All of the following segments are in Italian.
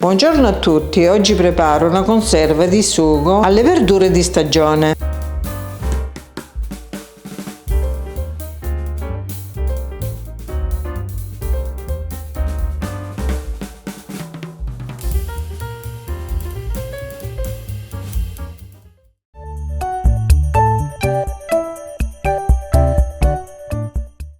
Buongiorno a tutti, oggi preparo una conserva di sugo alle verdure di stagione.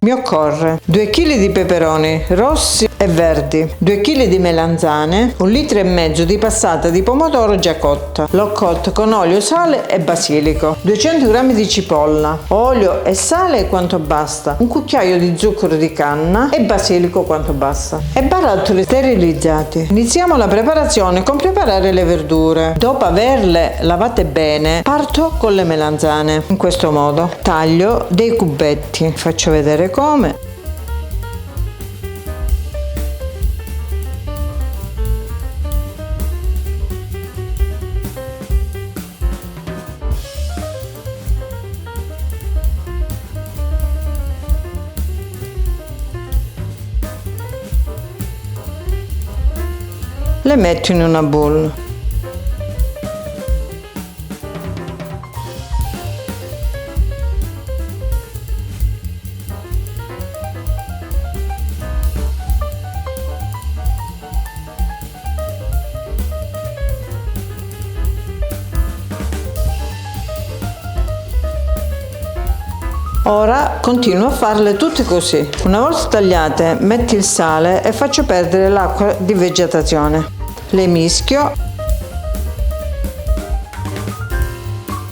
Mi occorre 2 kg di peperoni rossi e verdi, 2 kg di melanzane, 1,5 litri di passata di pomodoro già cotta. L'ho cotta con olio, sale e basilico, 200 g di cipolla, olio e sale quanto basta, un cucchiaio di zucchero di canna e basilico quanto basta e barattoli sterilizzati. Iniziamo la preparazione con preparare le verdure. Dopo averle lavate bene, parto con le melanzane. In questo modo taglio dei cubetti, faccio vedere come. Le metto in una bowl. Ora continuo a farle tutte così. Una volta tagliate, metti il sale e faccio perdere l'acqua di vegetazione. Le mischio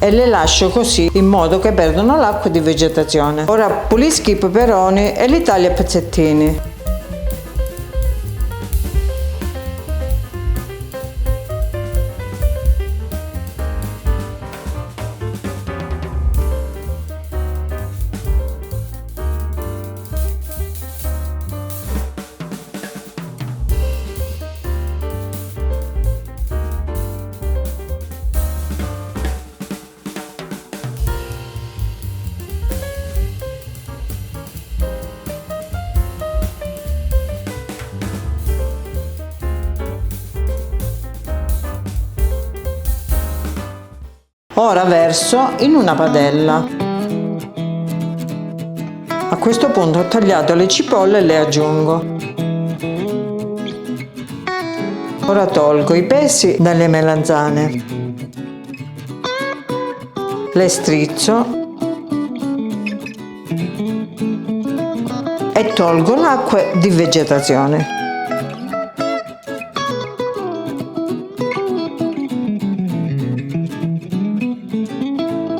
e le lascio così in modo che perdono l'acqua di vegetazione. Ora pulisco i peperoni e li taglio a pezzettini. Ora verso in una padella. A questo punto ho tagliato le cipolle e le aggiungo. Ora tolgo i pesi dalle melanzane. Le strizzo e tolgo l'acqua di vegetazione.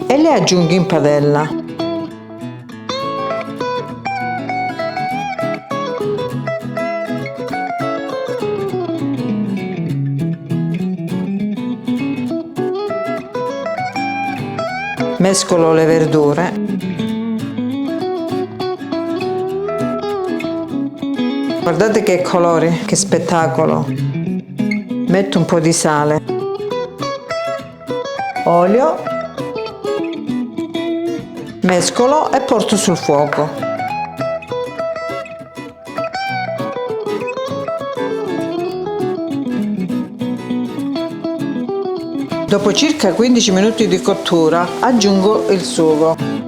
E le aggiungo in padella. Mescolo le verdure. Guardate che colori, che spettacolo. Metto un po' di sale, olio, mescolo e porto sul fuoco. Dopo circa 15 minuti di cottura aggiungo il sugo.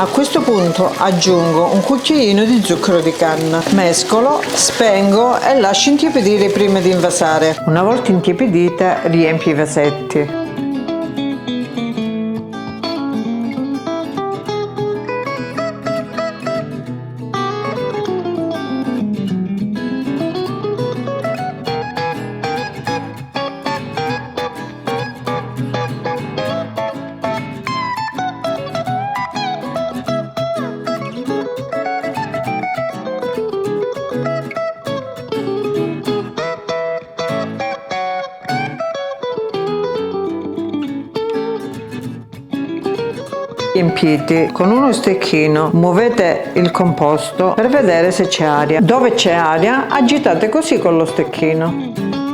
A questo punto aggiungo un cucchiaino di zucchero di canna, mescolo, spengo e lascio intiepidire prima di invasare. Una volta intiepidita riempio i vasetti. Riempiti con uno stecchino, muovete il composto per vedere se c'è aria. Dove c'è aria, agitate così con lo stecchino.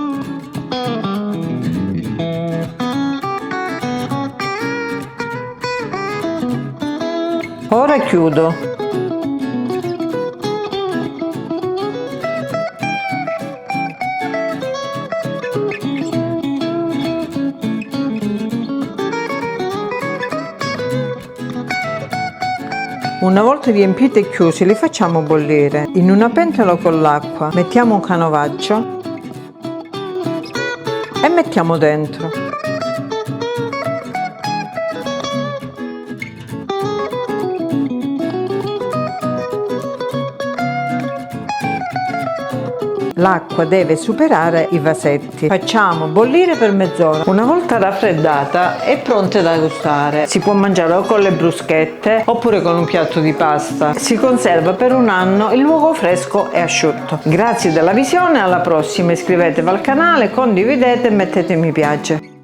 Ora chiudo. Una volta riempiti e chiusi li facciamo bollire. In una pentola con l'acqua mettiamo un canovaccio e mettiamo dentro. L'acqua deve superare i vasetti. Facciamo bollire per mezz'ora. Una volta raffreddata è pronta da gustare. Si può mangiare o con le bruschette oppure con un piatto di pasta. Si conserva per un anno il luogo fresco e asciutto. Grazie della visione, alla prossima. Iscrivetevi al canale, condividete e mettete mi piace.